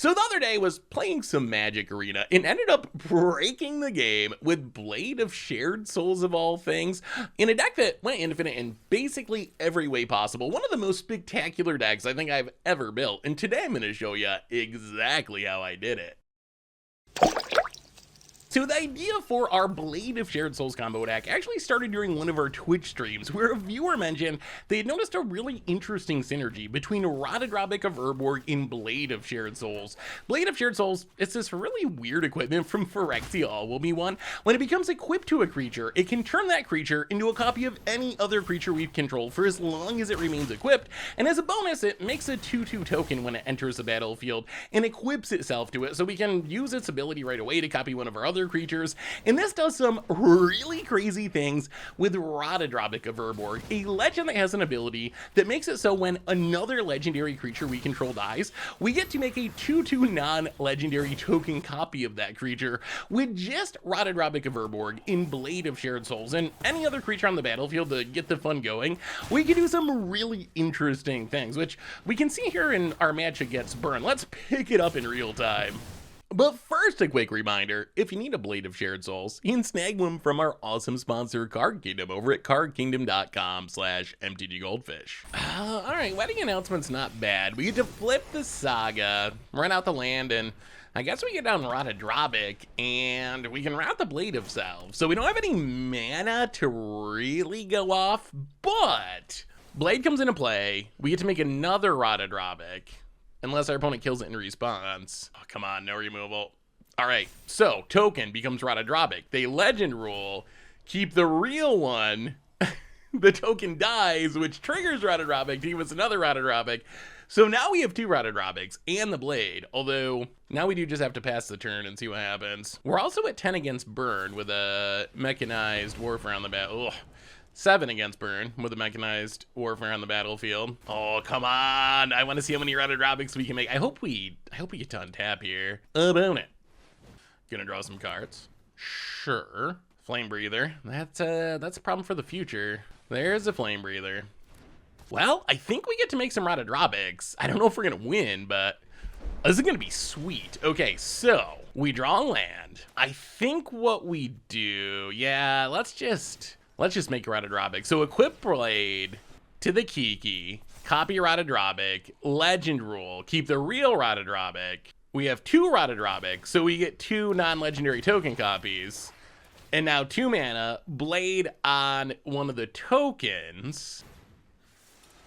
So the other day was playing some Magic Arena and ended up breaking the game with Blade of Shared Souls of all things in a deck that went infinite in basically every way possible. One of the most spectacular decks I think I've ever built, and today I'm going to show you exactly how I did it. So the idea for our Blade of Shared Souls combo deck actually started during one of our Twitch streams where a viewer mentioned they had noticed a really interesting synergy between Rotodropic of Urborg and Blade of Shared Souls. Blade of Shared Souls is this really weird equipment from Phyrexia All Will Be One. When it becomes equipped to a creature, it can turn that creature into a copy of any other creature we've controlled for as long as it remains equipped, and as a bonus it makes a 2/2 token when it enters the battlefield and equips itself to it so we can use its ability right away to copy one of our other creatures, and this does some really crazy things with Rotodropic of Urborg, a legend that has an ability that makes it so when another legendary creature we control dies, we get to make a 2/2 non-legendary token copy of that creature with just Rotodropic of Urborg in Blade of Shared Souls and any other creature on the battlefield to get the fun going. We can do some really interesting things, which we can see here in our match against Burn. Let's pick it up in real time. But first, a quick reminder, if you need a Blade of Shared Souls, you can snag one from our awesome sponsor, Card Kingdom, over at cardkingdom.com/MTGGoldfish. Alright, wedding announcement's not bad. We get to flip the Saga, run out the land, and I guess we get down Rotodropic, and we can route the Blade of Self. So we don't have any mana to really go off, but Blade comes into play, we get to make another Rotodropic. Unless our opponent kills it in response. Oh, come on, no removal. All right, so token becomes Rotodropic. They legend rule, keep the real one. The token dies, which triggers Rotodropic to give us another Rotodropic. So now we have two Rotodropics and the Blade, although now we do just have to pass the turn and see what happens. We're also at 10 against Burn with a Mechanized Warfare on the battle. Ugh. 7 against Burn with a Mechanized Warfare on the battlefield. Oh, come on. I want to see how many Rotodropics we can make. I hope we get to untap here. About it. Gonna draw some cards. Sure. Flame Breather. That's a problem for the future. There's a Flame Breather. Well, I think we get to make some Rotodropics. I don't know if we're gonna win, but this is gonna be sweet. Okay, so we draw a land. I think what we do, yeah, let's just make Rotodropic. So equip Blade to the Kiki, copy Rotodropic, legend rule, keep the real Rotodropic. We have 2 Rotodropics, so we get 2 non-legendary token copies. And now 2 mana, Blade on one of the tokens.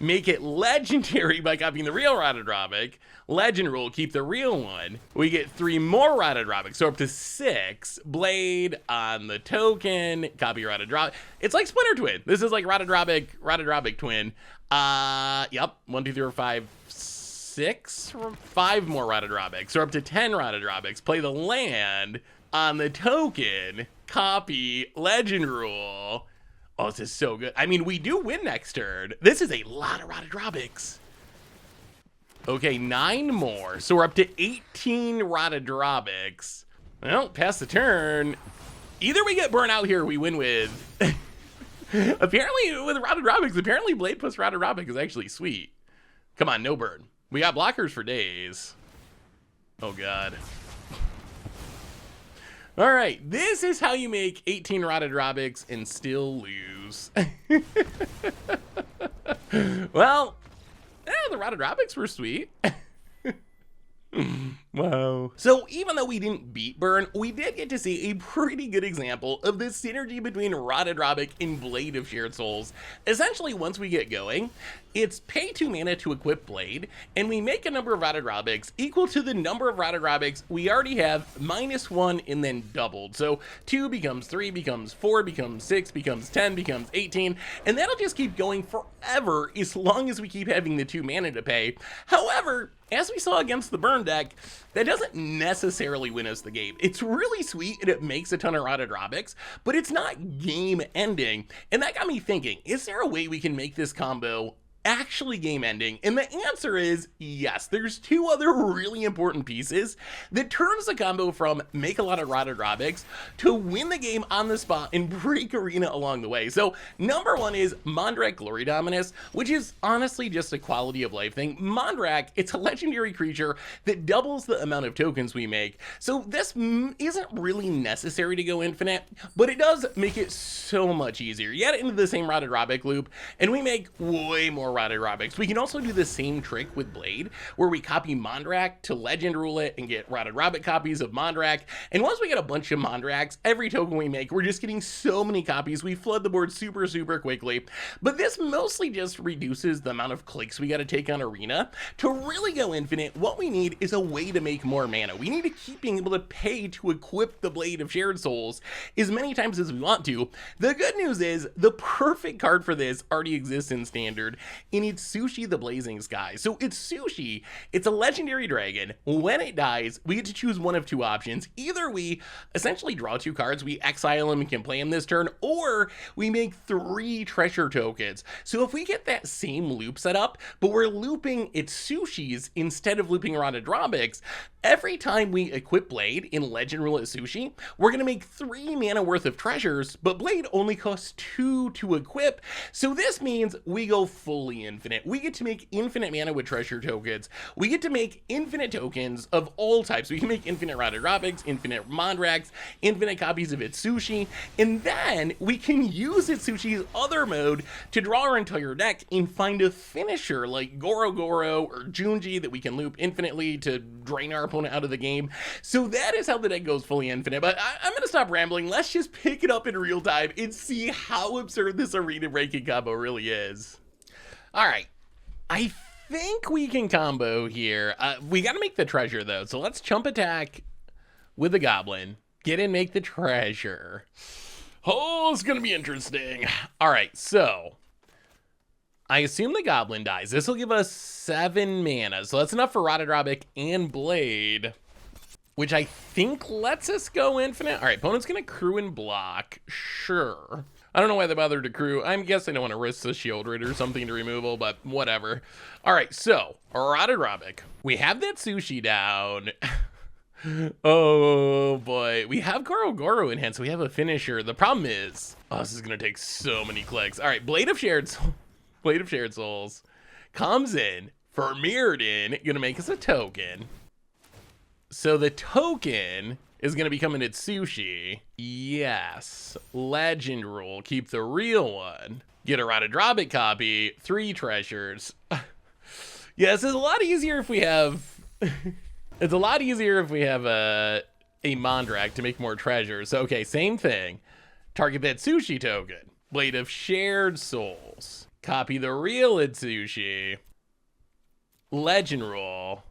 Make it legendary by copying the real Rotodropic. Legend rule, keep the real one. We get 3 more Rotodropics, so up to 6. Blade on the token, copy Rotodropic. It's like Splinter Twin. This is like Rotodropic Twin. Yep, 1, 2, 3, 4, 5, 6, 5 more Rotodropics, so up to 10 Rotodropics. Play the land on the token, copy legend rule. Oh, this is so good. I mean, we do win next turn. This is a lot of Rotodropics. Okay, 9 more. So we're up to 18 Rotodropics. Well, pass the turn. Either we get burnt out here or we win with... Apparently, with Rotodropics, apparently Blade plus Rotodropic is actually sweet. Come on, no burn. We got blockers for days. Oh, God. All right, this is how you make 18 Rotodropics and still lose. Well, yeah, the Rotodropics were sweet. Wow. So even though we didn't beat Burn, we did get to see a pretty good example of the synergy between Rotodropic and Blade of Shared Souls. Essentially, once we get going, it's pay 2 mana to equip Blade, and we make a number of Rotodropics equal to the number of Rotodropics we already have -1 and then doubled. So 2 becomes 3, becomes 4, becomes 6, becomes 10, becomes 18, and that'll just keep going forever as long as we keep having the 2 mana to pay. However, as we saw against the Burn deck, that doesn't necessarily win us the game. It's really sweet and it makes a ton of Rotodropics, but it's not game ending. And that got me thinking, is there a way we can make this combo actually game ending? And the answer is yes. There's two other really important pieces that turns the combo from make a lot of Rotted Robics to win the game on the spot and break arena along the way. So number one is Mondrak Glory Dominus, which is honestly just a quality of life thing. Mondrak, it's a legendary creature that doubles the amount of tokens we make. So this isn't really necessary to go infinite, but it does make it so much easier. You get into the same Rotted Robic loop, and we make way more Rotted Robics. We can also do the same trick with Blade, where we copy Mondrak to Legend Rule it and get Rotted Robic copies of Mondrak. And once we get a bunch of Mondraks, every token we make, we're just getting so many copies. We flood the board super, super quickly. But this mostly just reduces the amount of clicks we got to take on Arena. To really go infinite, what we need is a way to make more mana. We need to keep being able to pay to equip the Blade of Shared Souls as many times as we want to. The good news is the perfect card for this already exists in Standard, and it's Sushi the Blazing Sky. So it's Sushi, it's a legendary dragon. When it dies, we get to choose one of two options. Either we essentially draw two cards, we exile them and can play them this turn, or we make 3 treasure tokens. So if we get that same loop set up, but we're looping its Sushis instead of looping Rotted Robics, every time we equip Blade in Legend Rule at Sushi, we're going to make 3 mana worth of treasures, but Blade only costs 2 to equip. So this means we go fully infinite. We get to make infinite mana with treasure tokens. We get to make infinite tokens of all types. We can make infinite Rotted Robics, infinite Mondraks, infinite copies of Itsushi, and then we can use Itsushi's other mode to draw our entire deck and find a finisher like Goro Goro or Junji that we can loop infinitely to drain our opponent out of the game. So that is how the deck goes fully infinite. But I'm going to stop rambling. Let's just pick it up in real time and see how absurd this arena breaking combo really is. All right. I think we can combo here. We got to make the treasure though. So let's chump attack with the goblin. Get in, make the treasure. Oh, it's going to be interesting. All right. So I assume the goblin dies. This will give us 7 mana. So that's enough for Rotted Robic and Blade, which I think lets us go infinite. All right, opponent's going to crew and block. Sure. I don't know why they bothered to crew. I guess they don't want to risk the shield rid or something to removal, but whatever. All right, so Rotted Robic. We have that Sushi down. Oh boy, we have Goro Goro in hand, so we have a finisher. The problem is, oh, this is going to take so many clicks. All right, Blade of Shared Souls comes in for Mirrodin, gonna make us a token. So the token is gonna become an Itsushi. Yes, Legend Rule, keep the real one. Get a Rotted Robic copy, 3 treasures. Yes, it's a lot easier if we have. It's a lot easier if we have a Mondrak to make more treasures. So okay, same thing. Target that Sushi token. Blade of Shared Souls. Copy the real Itsushi. Legend Rule.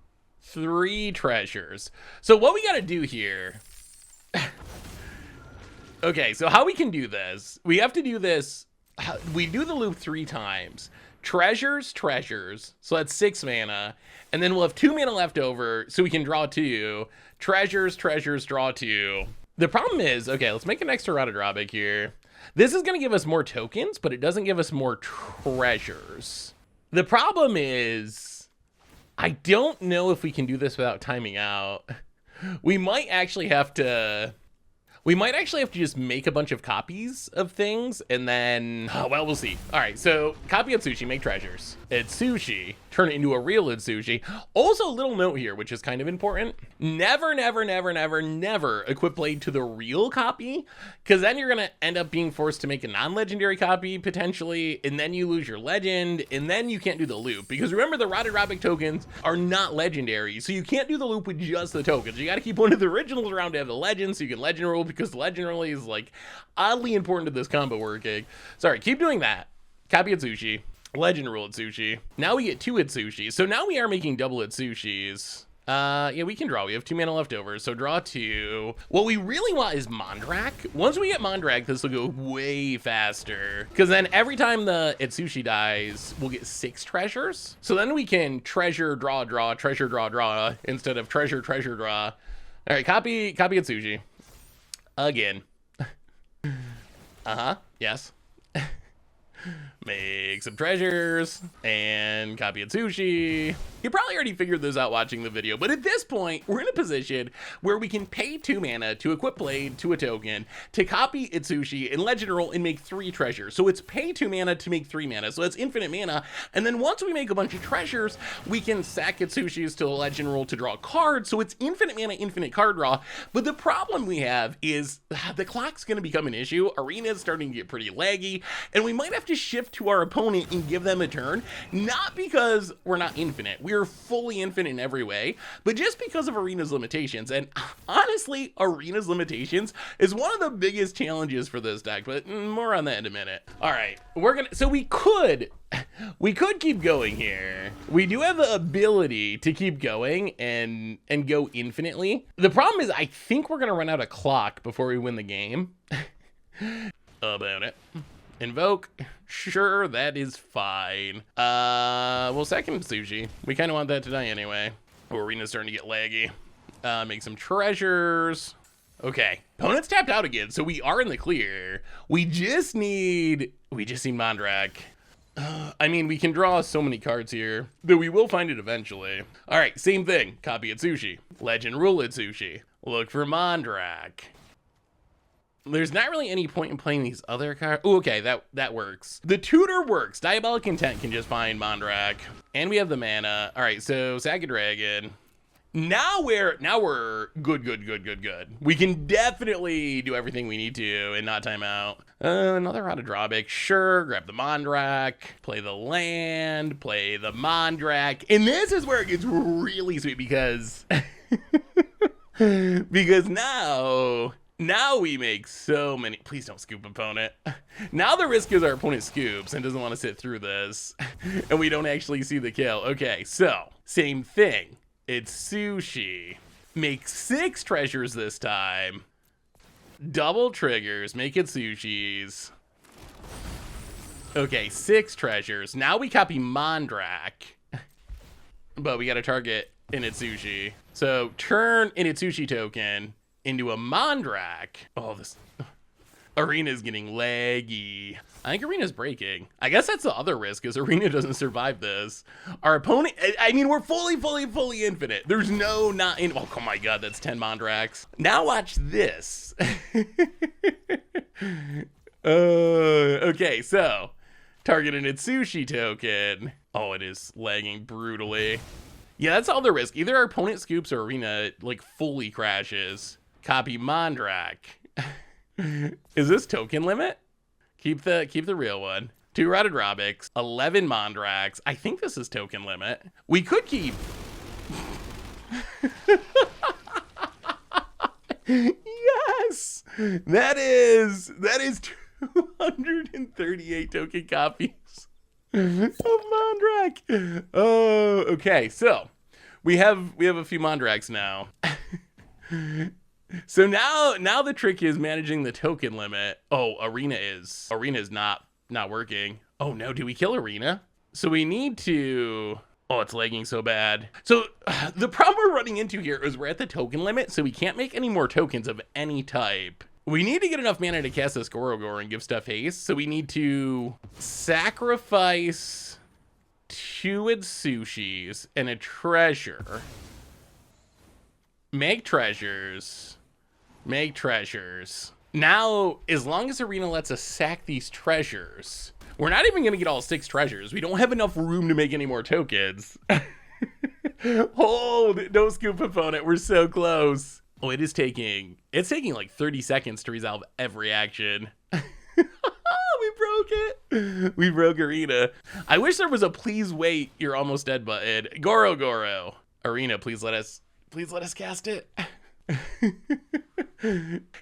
3 treasures. So what we got to do here. Okay, so how we can do this. We have to do this. We do the loop 3 times. Treasures. So that's 6 mana. And then we'll have 2 mana left over so we can draw 2. Treasures, draw 2. The problem is, okay, let's make an extra Rotted Robic here. This is going to give us more tokens, but it doesn't give us more treasures. The problem is, I don't know if we can do this without timing out. We might actually have to just make a bunch of copies of things and then, well, we'll see. All right, so copy Itsushi, make treasures. Itsushi, turn it into a real Itsushi. Also, a little note here, which is kind of important. Never equip Blade to the real copy, because then you're gonna end up being forced to make a non-legendary copy, potentially, and then you lose your legend, and then you can't do the loop. Because remember, the Rotted Robic tokens are not legendary, so you can't do the loop with just the tokens. You gotta keep one of the originals around to have the legend, so you can legend rule, because the legend rule is, like, oddly important to this combo working. Sorry, keep doing that. Copy Itsushi. Legend Rule Itsushi. Now we get 2 Itsushi. So now we are making double Itsushis. Yeah, we can draw. We have 2 mana left over, so draw 2. What we really want is Mondrak. Once we get Mondrak, this will go way faster. Because then every time the Itsushi dies, we'll get 6 treasures. So then we can treasure, draw, treasure, draw, instead of treasure, draw. All right, copy Itsushi. Again. Yes. Make some treasures and copy a sushi. You probably already figured this out watching the video, but at this point, we're in a position where we can pay 2 mana to equip Blade to a token, to copy Itsushi and Legend Roll and make 3 treasures. So it's pay 2 mana to make 3 mana. So it's infinite mana. And then once we make a bunch of treasures, we can sack Itsushis to a Legend Roll to draw cards. So it's infinite mana, infinite card draw. But the problem we have is the clock's going to become an issue. Arena's starting to get pretty laggy, and we might have to shift to our opponent and give them a turn. Not because we're not infinite. We're fully infinite in every way, but just because of Arena's limitations. And honestly, Arena's limitations is one of the biggest challenges for this deck, but more on that in a minute. All right, so we could keep going here. We do have the ability to keep going and go infinitely. The problem is I think we're gonna run out of clock before we win the game. About it. Invoke, sure, that is fine. We'll second sushi. We kind of want that to die anyway. Oh, Arena's starting to get laggy. Make some treasures. Okay, opponent's tapped out again, so we are in the clear. We just need Mondrak. I mean, we can draw so many cards here, though we will find it eventually. All right, same thing. Copy Itsushi. Legend Rule Itsushi. Look for Mondrak. There's not really any point in playing these other cards. Oh, okay, that works. The tutor works. Diabolic Intent can just find Mondrak. And we have the mana. All right, so sack a dragon. Now we're good. We can definitely do everything we need to and not time out. Another Rod of Drawback, sure. Grab the Mondrak, play the land, play the Mondrak. And this is where it gets really sweet because because now we make so many. Please don't scoop opponent. Now the risk is our opponent scoops and doesn't want to sit through this, and we don't actually see the kill. Okay, so same thing. It's sushi. Make 6 treasures this time. Double triggers. Make it sushis. Okay, 6 treasures. Now we copy Mondrak, but we got to target an Itsushi. So turn an Itsushi token into a Mondrak. Oh, this Arena is getting laggy. I think Arena's breaking. I guess that's the other risk, is Arena doesn't survive this. Our opponent, I mean, we're fully infinite. There's no not in. Oh my god, that's 10 Mondraks. Now watch this. Okay, so target an Itsushi token. Oh, it is lagging brutally. Yeah, that's all the risk. Either our opponent scoops or Arena like fully crashes. Copy Mondrak. Is this token limit? Keep the real one. 2 Rod of Drawbacks, 11 Mondraks. I think this is token limit. We could keep. Yes, that is 238 token copies of Mondrak. Oh, okay. So we have a few Mondraks now. So now the trick is managing the token limit. Oh, Arena is not working. Oh no, do we kill Arena? So we need to. Oh, it's lagging so bad. So the problem we're running into here is we're at the token limit, so we can't make any more tokens of any type. We need to get enough mana to cast this Gorogoro and give stuff haste, so we need to sacrifice 2 Itsushis and a treasure. Make treasures. Make treasures. Now, as long as Arena lets us sack these treasures, we're not even going to get all 6 treasures. We don't have enough room to make any more tokens. Hold, don't scoop opponent. We're so close. Oh, it's taking like 30 seconds to resolve every action. We broke it. We broke Arena. I wish there was a please wait, you're almost dead button. Gorogoro. Arena, please let us cast it.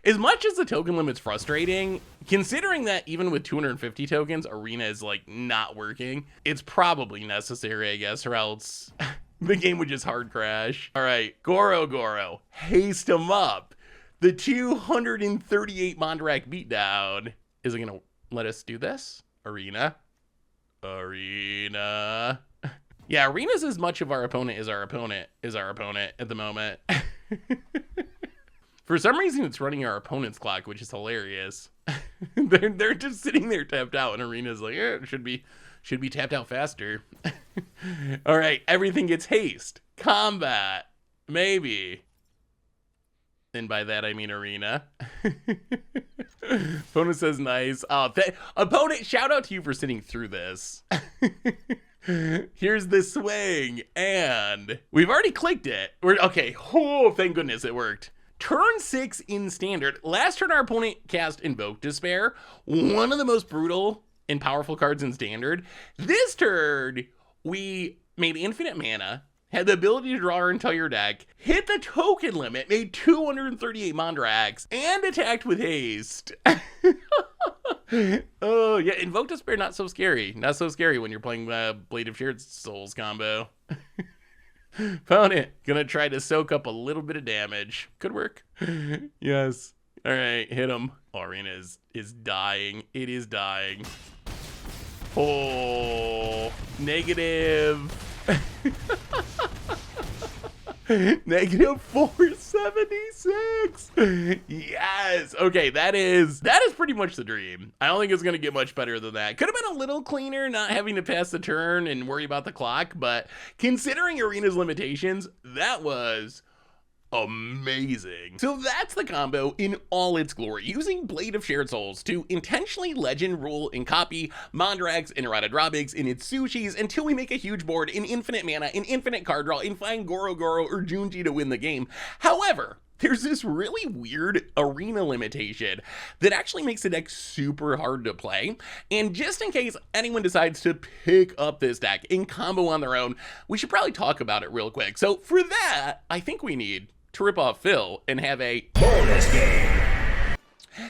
As much as the token limit's frustrating, considering that even with 250 tokens, Arena is like not working, it's probably necessary, I guess, or else the game would just hard crash. All right, Gorogoro, haste him up. The 238 Mondrak beatdown. Is it gonna let us do this? Arena. Yeah, Arena's as much of our opponent as our opponent at the moment. For some reason, it's running our opponent's clock, which is hilarious. They're just sitting there tapped out, and Arena's like, it should be tapped out faster. All right, everything gets haste, combat, maybe. And by that I mean Arena. Opponent says nice. Oh, opponent, shout out to you for sitting through this. Here's the swing, and we've already clicked it. Okay. Oh, thank goodness it worked. Turn 6 in standard. Last turn our opponent cast Invoke Despair, one of the most brutal and powerful cards in standard. This turn, we made infinite mana, had the ability to draw our entire deck, hit the token limit, made 238 Mondrax, and attacked with haste. Oh, yeah, Invoke Despair, not so scary. Not so scary when you're playing Blade of Shared Souls combo. Opponent, gonna try to soak up a little bit of damage. Could work. Yes. All right, hit him. Oh, Arena is dying. It is dying. Oh, negative. Negative 476. Yes. Okay, that is pretty much the dream. I don't think it's gonna get much better than that. Could have been a little cleaner, not having to pass the turn and worry about the clock, but considering Arena's limitations, that was amazing. So that's the combo in all its glory, using Blade of Shared Souls to intentionally legend, rule, and copy Mondrax and Errata Drobigs and its sushis until we make a huge board in infinite mana, in infinite card draw, and find Goro Goro or Junji to win the game. However, there's this really weird arena limitation that actually makes the deck super hard to play. And just in case anyone decides to pick up this deck in combo on their own, we should probably talk about it real quick. So for that, I think we need to rip off Phil and have a bonus game.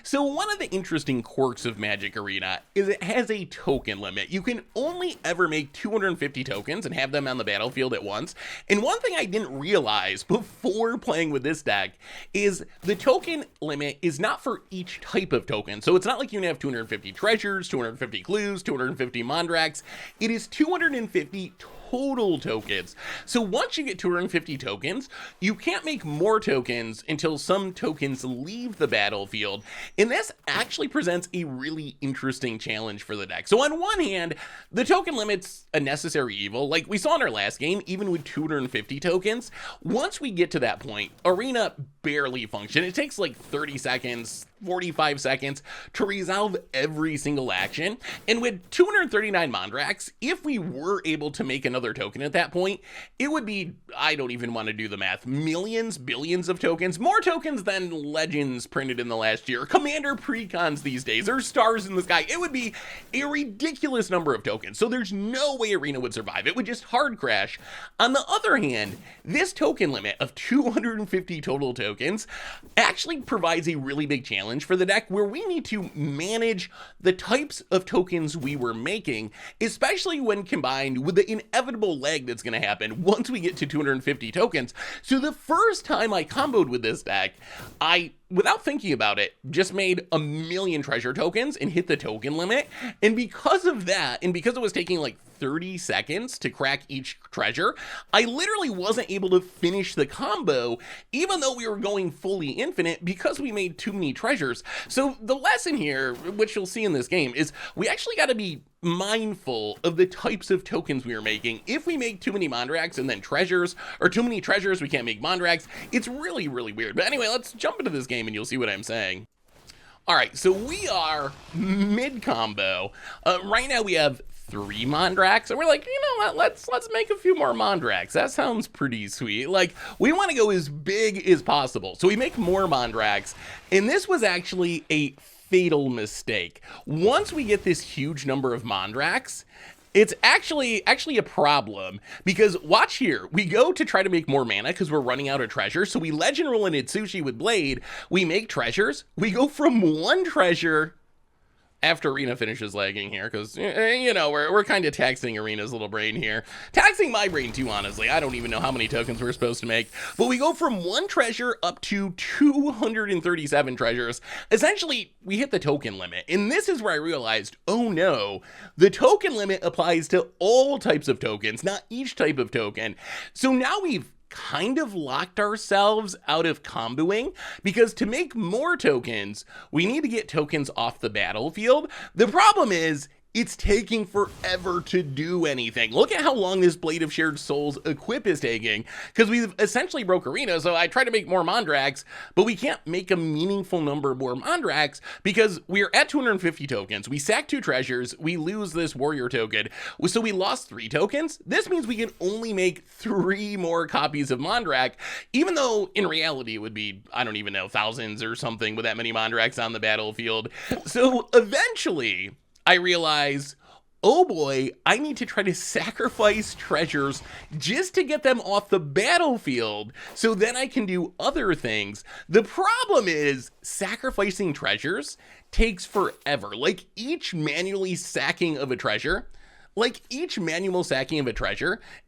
So one of the interesting quirks of Magic Arena is it has a token limit. You can only ever make 250 tokens and have them on the battlefield at once. And one thing I didn't realize before playing with this deck is the token limit is not for each type of token. So it's not like you can have 250 treasures, 250 clues, 250 Mondrax. It is 250 total tokens. So once you get 250 tokens, you can't make more tokens until some tokens leave the battlefield. And this actually presents a really interesting challenge for the deck. So on one hand, the token limit's a necessary evil. Like we saw in our last game, even with 250 tokens, once we get to that point, Arena barely functions. It takes like 30 seconds, 45 seconds to resolve every single action. And with 239 Mondrax, if we were able to make another token at that point, it would be, I don't even want to do the math, millions, billions of tokens, more tokens than Legends printed in the last year, Commander Precons these days, or Stars in the Sky. It would be a ridiculous number of tokens. So there's no way Arena would survive. It would just hard crash. On the other hand, this token limit of 250 total tokens actually provides a really big challenge for the deck where we need to manage the types of tokens we were making, especially when combined with the inevitable lag that's going to happen once we get to 250 tokens. So the first time I comboed with this deck, I, without thinking about it, just made 1,000,000 treasure tokens and hit the token limit. And because of that, and because it was taking like 30 seconds to crack each treasure, I literally wasn't able to finish the combo, even though we were going fully infinite, because we made too many treasures. So the lesson here, which you'll see in this game, is we actually got to be mindful of the types of tokens we are making. If we make too many Mondrax and then treasures, or too many treasures, we can't make Mondrax. It's really, really weird. But anyway, let's jump into this game and you'll see what I'm saying. All right, so we are mid-combo. Right now we have 3 Mondrax, and we're like, you know what, let's make a few more Mondrax. That sounds pretty sweet. Like, we want to go as big as possible. So we make more Mondrax, and this was actually a fatal mistake. Once we get this huge number of Mondrax, it's actually a problem, because watch here, we go to try to make more mana because we're running out of treasure. So we legend roll in Itsushi with Blade, we make treasures, we go from 1 treasure after Arena finishes lagging here, because, you know, we're kind of taxing Arena's little brain here. Taxing my brain too, honestly. I don't even know how many tokens we're supposed to make. But we go from 1 treasure up to 237 treasures. Essentially, we hit the token limit. And this is where I realized, oh no, the token limit applies to all types of tokens, not each type of token. So now we've kind of locked ourselves out of comboing, because to make more tokens, we need to get tokens off the battlefield. The problem is, it's taking forever to do anything. Look at how long this Blade of Shared Souls equip is taking, because we've essentially broke Arena, so I tried to make more Mondrax, but we can't make a meaningful number more Mondrax because we're at 250 tokens. We sack 2 treasures, we lose this warrior token, so we lost 3 tokens. This means we can only make 3 more copies of Mondrax, even though in reality it would be, I don't even know, thousands or something with that many Mondrax on the battlefield. So eventually, I realize, oh boy, I need to try to sacrifice treasures just to get them off the battlefield so then I can do other things. The problem is, sacrificing treasures takes forever. Like, each manual sacking of a treasure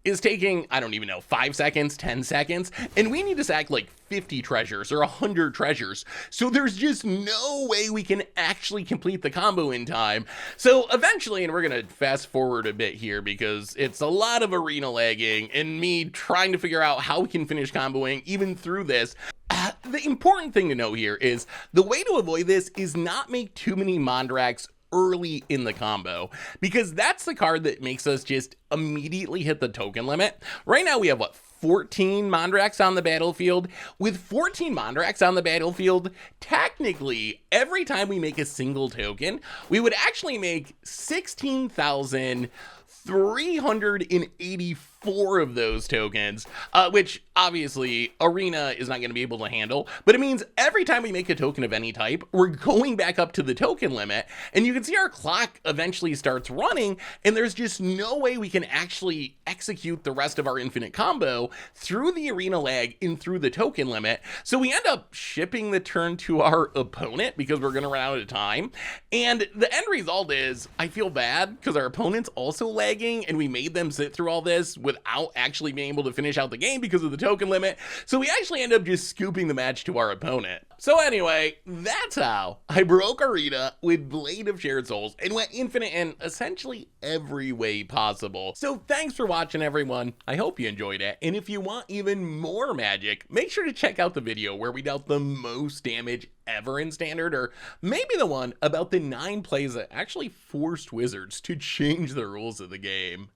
is taking, I don't even know, 5 seconds, 10 seconds, and we need to sack like 50 treasures or 100 treasures. So there's just no way we can actually complete the combo in time. So eventually, and we're gonna fast forward a bit here because it's a lot of arena lagging and me trying to figure out how we can finish comboing even through this. The important thing to know here is the way to avoid this is not make too many Mondrax early in the combo, because that's the card that makes us just immediately hit the token limit. Right now we have, what, 14 Mondrax on the battlefield? With 14 Mondrax on the battlefield, technically, every time we make a single token, we would actually make 16,384 of those tokens, which obviously Arena is not going to be able to handle, but it means every time we make a token of any type, we're going back up to the token limit, and you can see our clock eventually starts running, and there's just no way we can actually execute the rest of our infinite combo through the arena lag and through the token limit. So we end up shipping the turn to our opponent because we're going to run out of time, and the end result is I feel bad because our opponent's also lagging, and we made them sit through all this without actually being able to finish out the game because of the token limit. So we actually end up just scooping the match to our opponent. So anyway, that's how I broke Arena with Blade of Shared Souls and went infinite in essentially every way possible. So thanks for watching, everyone. I hope you enjoyed it. And if you want even more magic, make sure to check out the video where we dealt the most damage ever in Standard, or maybe the one about the 9 plays that actually forced Wizards to change the rules of the game.